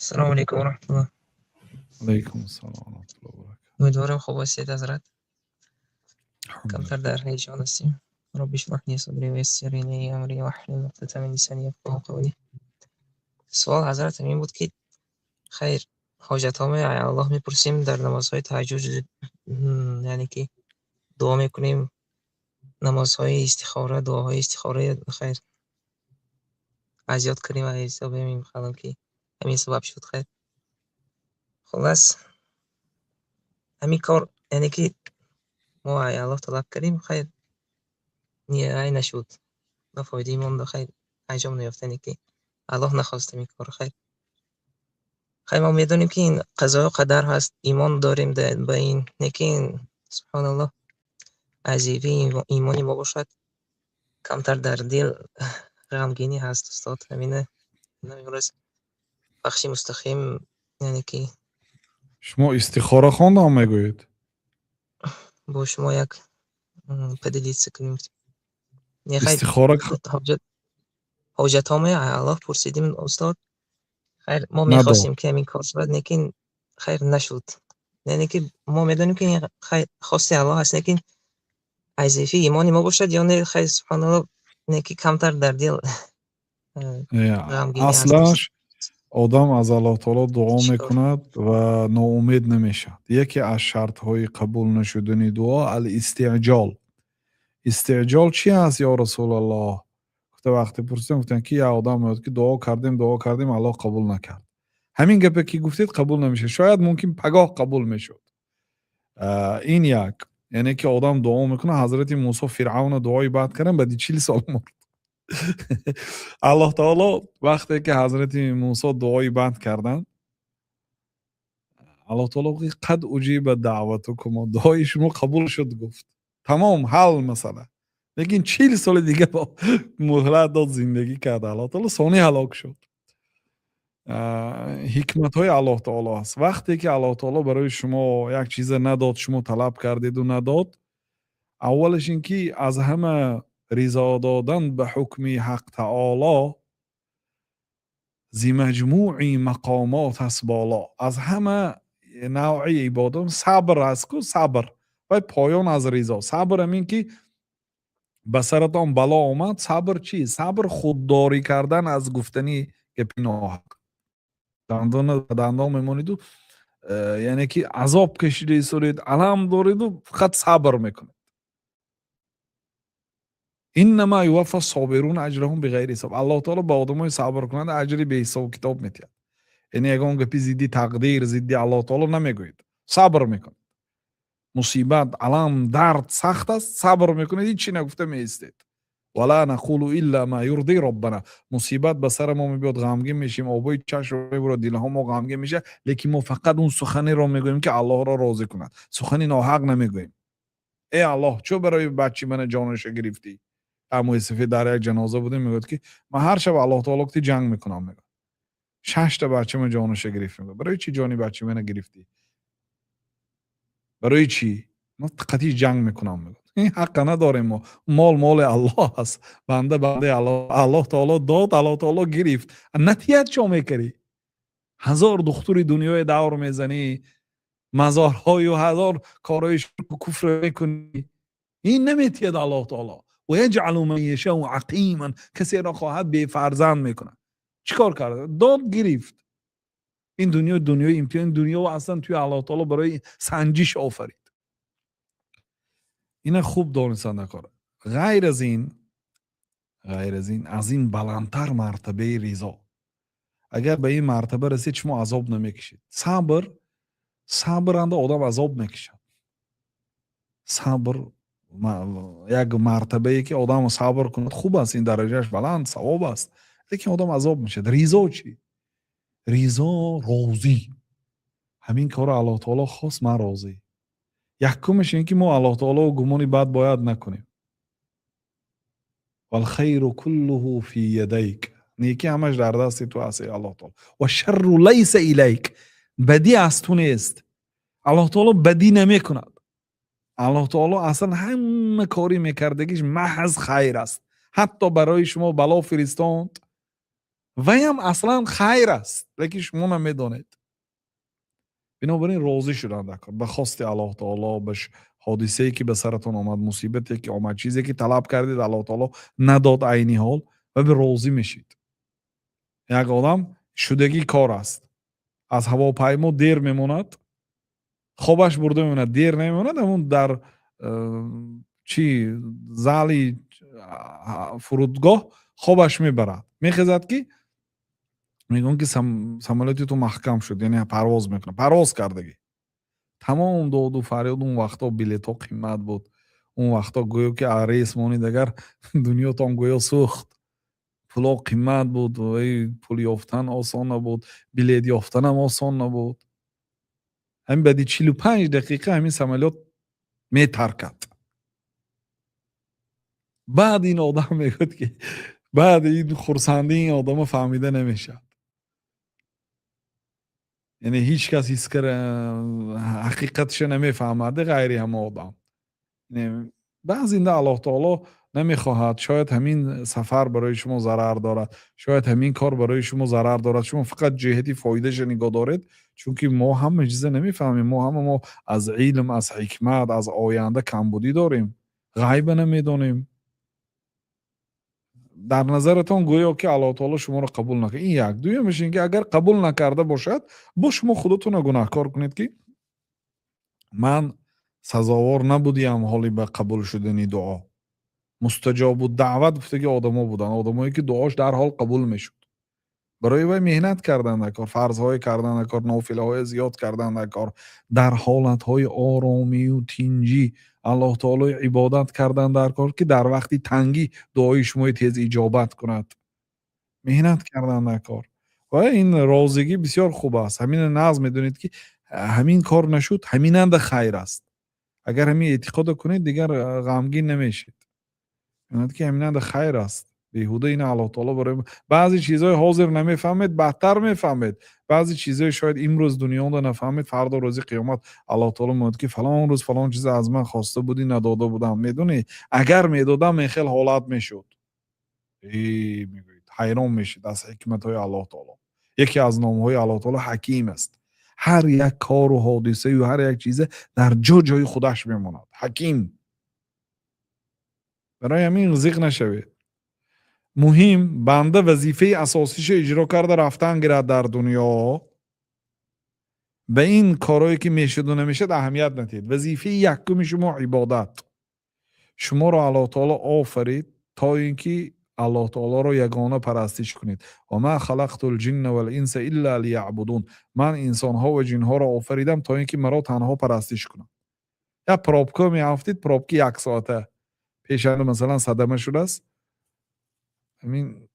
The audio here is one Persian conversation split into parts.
السلام علیکم و رحمت الله. علیکم السلام و رحمت الله و برکاته. امیدوارم خوب هستید حضرت. الحمدلله. کمتر در هیجان هستیم. رب اشرح لی صدری و یسر لی امری واحلل عقدة من لسانی یفقهوا قولی. سوال حضرت این بود که خیر حاجتامه الله میپرسیم در نمازهای تهجد، یعنی که دعا میکنیم، نمازهای استخاره، دعاهای استخاره، خیر اذیت کنیم و ایسا بمیم خلال که همین سبب شد. خیر خلاص همین کار یعنی که ما الله طلب کردیم، خیر نیه نشد، نفایدیم اون خیر انجام نیافت، یعنی که الله نخواسته این کار. خیر ما میدونیم که این قضا و قدر هست، ایمان داریم به این، که این سبحان الله عزیزی ایمانی ما باشد، کمتر در دل غمگینی هست. استاد همینه نمی‌رس بخشی مستقیم، یعنی که شما استخاره خواندم میگویید؟ با شما یک پدیدید سکنیم. استخاره حاجت همه الله پرسیدیم استاد، خیر ما نداد. میخواستیم که همین کار شد، لیکن خیر نشد. یعنی که ما میدونیم که این خیر خواسته الله هست، لیکن عزیفی ایمانی ما باشد یا نه، خیر سبحان الله نیکی کمتر در دل غمگینی هست. اصلاش آدم از الله تعالی دعا چیکار؟ میکند و ناامید نمیشد. یکی از شرط های قبول نشدن دعا الاستعجال. استعجال چی هست یا رسول الله؟ وقتی پرسیدم گفتن که یه آدم میاد که دعا کردیم الله قبول نکرد. همین گپی که گفتید قبول نمیشه. شاید ممکن پگاه قبول میشد. این یک، یعنی که آدم دعا میکنه. حضرت موسی فرعون دعای بعد کردن بعد 40 سال مرد. الله تعالی وقتی که حضرت موسی دعای بعد کردن، الله تعالی گفت قد اجیب دعوتکم، دعای شما قبول شد، گفت تمام حل مسئله. لیکن 40 سال دیگه با مهلت داد زندگی کرد. الله تعالی ثانی هلاک شد. حکمت های الله تعالی است. وقتی که الله تعالی برای شما یک چیز نداد، شما طلب کردید و نداد، اولش این که از همه رضا دادن به حکم حق تعالی زی مجموع مقامات هست بالا. از همه نوعی عبادت صبر هست که صبر و پایان از رضا. صبر همین که به سرتان بلا آمد. صبر چی؟ صبر خودداری کردن از گفتنی که پناه دندان میمونید و یعنی که عذاب کشیده سورید، علم دارید و فقط صبر میکنید. انما یوفی الصابرون اجرهم بغیر حساب. الله تعالی با آدمای صبر کنند اجری به حساب کتاب میتید. یعنی اگه گپی زیدی تقدیر زیدی الله تعالی نمیگوید، صبر میکنید. مصیبت، علم، درد سخت است، صبر میکنید، هیچ چی نگفته میایستید. ولا نقول الا ما یرضی ربنا. مصیبت به سر ما میاد غمگین میشیم، آبای چشم میبره، دل ها ما غمگین میشه، لیکن ما فقط اون سخنی رو میگوییم که الله را راضی کند. سخنی ناحق نمیگوییم. ای الله چه برای بچی من جانش گرفتی؟ عموی سفید در یک جنازه بودیم، میگفت که من هر شب الله تعالی که جنگ میکنم، میگه 6 تا بچه من جانش گرفت. میگه برای چی جانی بچی من گرفتی؟ برای چی؟ من قطعی جنگ میکنم. میگه این حق نداریم، ما مال الله است. بنده الله تعالی داد، الله تعالی گرفت. نتیجه چه میکردی؟ هزار دختر دنیای دور میزنی، مزارهای و هزار کارهای شرک و کفر میکنی، این نمیتید الله تعالی. و یجعل من یشاء عقیما، کسی را خواهد بی فرزند میکنه. چیکار کرد؟ داد گرفت. این دنیای امتحان، دنیا و اصلا توی الله تعالی برای سنجش آفرید. اینا خوب دانستن نکاره. غیر از این از این بلندتر مرتبه رضا. اگر به این مرتبه رسید شما عذاب نمیکشید. صبر انده آدم عذاب میکشد. صبر یک مرتبه ای که آدم صبر کند خوب است، این درجهش بلند ثواب است، لیکن آدم عذاب میشه. رضا چی؟ رضا راضی. همین کار الله تعالی خواست، من راضی. یکمش این که ما الله تعالی و گمانی بد باید نکنیم. والخیر كله فی یدیک، نیکی همش در دست تو هست الله تعالی. و شر لیس الیک، بدی از تو نیست. الله تعالی بدی نمی کند. الله تعالی اصلا همه کاری میکردگیش محض خیر است. حتی برای شما بلا فرستاند، وی هم اصلا خیر است لیکن شما نمیدانید. بنابراین راضی شدن دکار به خواست الله تعالی بهش حادثه‌ای که به سرتون آمد، مصیبتی که آمد، چیزی که طلب کردید الله تعالی نداد عینی حال و به راضی میشید. یک آدم شدگی کار است، از هواپیما دیر میموند، خوابش برده میموند، دیر نمیموند، همون در چی زالی فرودگاه خوابش میبرد، میخیزد که میگن که سمالتی تو محکم شد، یعنی پرواز میکنه، پرواز کردگی. تمام داد و فریاد اون وقتا بلیط ها قیمت بود، اون وقتا گویا که ریس مانید اگر دنیاتان گویا سوخت، پولا قیمت بود و پول یافتن آسان نبود، بلیط یافتن هم آسان نبود. همین بعدی 45 دقیقه همین سمالیات میترکد. بعد این آدم میگوید که بعد این خرسندی این آدم فهمیده نمیشه، یعنی هیچ کس حس حقیقتش نمیفهمده غیری هم آدم. بعضی اینده الله تعالی نمیخواهد، شاید همین سفر برای شما ضرر دارد، شاید همین کار برای شما ضرر دارد، شما فقط جهتی فایدهش نگاه دارید، چون که ما هم اجازه نمیفهمیم، ما از علم، از حکمت، از آینده کمبودی داریم، غیب نمیدونیم. در نظرتان گویا که الله تعالی شما رو قبول نکنه. این یک. دویمش این که اگر قبول نکرده باشد، با شما خودتون گناهکار کنید که من سزاوار نبودیم حالی به قبول شدنی دعا. مستجاب بود دعوت گفته که آدما بودن، آدمایی که دعاش در حال قبول میشد. برای وی مهنت کردن در کار، فرض‌های کردن در کار، نافله‌های زیاد کردن در کار، در حالت‌های آرامی و تینجی الله تعالی عبادت کردن در کار که در وقتی تنگی دعای شما تیز اجابت کند. مهنت کردن در کار و این رازگی بسیار خوب است. همین نظم میدونید که همین کار نشد، همینند خیر است. اگر همین اعتقاد کنید دیگر غمگین نمیشید. می‌دونید که همینند خیر است. بیهوده این الله تعالی برای بعضی چیزهای حاضر نمیفهمید، بدتر میفهمید. بعضی چیزهای شاید امروز دنیا رو نفهمید، فردا روز قیامت الله تعالی میگه که فلان روز فلان چیز از من خواسته بودی نداده بودم. میدونی اگر میدادم این خیلی حالت میشد. میگوید حیران میشید از حکمت های الله تعالی. یکی از نام های الله تعالی حکیم است. هر یک کار و حادثه و هر یک چیز در جای خودش میماند. حکیم. برای همین زیغ نشوید. مهم بنده وظیفه اساسیش اجرا کرده رفتن گیرد در دنیا. به این کارهایی که میشد و نمیشد اهمیت ندید. وظیفه یکم شما عبادت. شما رو الله تعالی آفرید تا اینکه الله تعالی رو یگانه پرستش کنید. و ما خلقت الجن والانس الا لیعبدون. من انسان ها و جن ها رو آفریدم تا اینکه مرا تنها پرستش کنم. یا پروبکو میافتید، پروبکی 1 ساعته پیشنده مثلا صدمه شده است، همین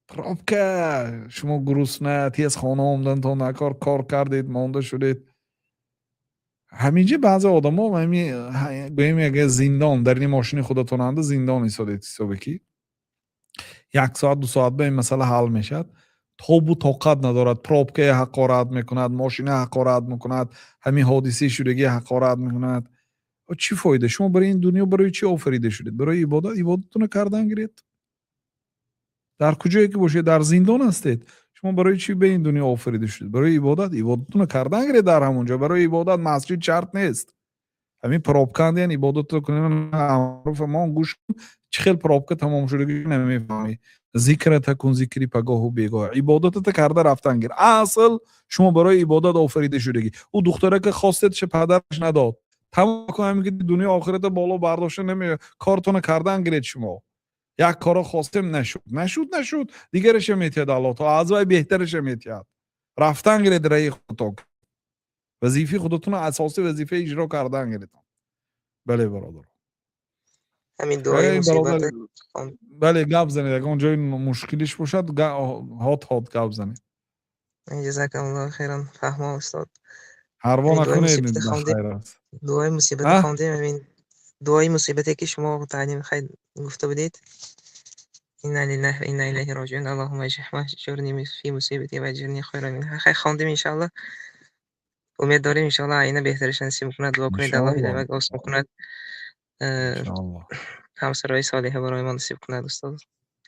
پروبکه شما گرسنه تیز خانه آمدن تا نکار کار کردید مانده شدید. همینجا بعضی آدم ها گوییم اگه زندان در این ماشین خودتون انده زندان ایستادید حسابی 1 ساعت 2 ساعت به این مسئله حل میشد. تاب و طاقت ندارد، پروبکه حقارت میکند، ماشین حقارت میکند، همین حادثه شدگی حقارت میکند. چی فایده؟ شما برای این دنیا برای چی آفریده شدید؟ برای عبادتتون کردن گیرید. در کجایی که باشید در زندان هستید، شما برای چی به این دنیا آفریده شدید؟ برای عبادتتون کردن گیرید. در همونجا برای عبادت مسجد شرط نیست. همین پروبکند یعنی عبادت رو کنین معروف ما گوش چه خیلی پروبکه تمام شده نمیفهمی. ذکر تکون ذکری پگاه و بیگاه. عبادت کرده رفتن گیر. اصل شما برای عبادت آفریده شدگی. او دختره که خواستید چه پدرش نداد. تمام کنم که دنیا آخرت بالا برداشته نمی کارتون کردن گیرید. شما یک کارا خواستیم نشد دیگرش میتید الله تا از وای بهترش میتید. رفتن گیرید رای خودتون. وظیفه خودتون اساسی وظیفه اجرا کردن گیرید. بله برادر. همین دعای مصیبت بله گپ زنید. اگه اونجای مشکلیش باشد هات گپ زنید. جزاکم الله خیرا فهمم استاد. هر نکنید خیر است. دعای مصیبت خواندیم. همین دعای مصیبتی که شما تعلیم خیر گفته بودید انا لله و انا الیه راجعون اللهم اجرنی فی مصیبتی و اجرنی خیرا منها. خیر خواندیم ان شاء الله. امید داریم ان شاء الله آینده بهترش نصیب کنه. دعا کنید الله هدایت آسان کند. ان شاء الله همسرای صالح برای ما نصیب کند استاد.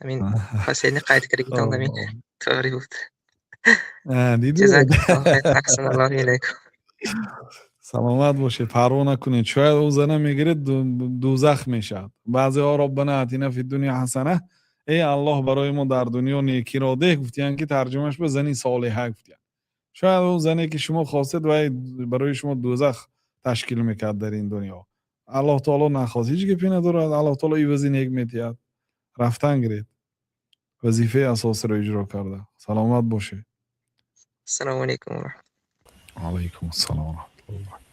همین حسینی قید کردم همین خب طوری بود. دیدی جزاک الله خیر، احسن الله الیکم. سلامت باشه، پروا نکنید. شاید او زنه میگیره دوزخ میشد. بعضی ها ربنا اتینا فی الدنیا حسنه، ای الله برای ما در دنیا نیکی را ده، گفتیان که ترجمهش به زنی صالحه گفتیان. شاید اون زنی که شما خواستید و برای شما دوزخ تشکیل میکرد در این دنیا. الله تعالی نخواست، هیچ گپی ندارد. الله تعالی ایوزی نیک میتید، رفتن گرید، وظیفه اساسی را اجرا کرده. سلامت باشه. السلام علیکم و رحمت الله. علیکم السلام و رحمت الله.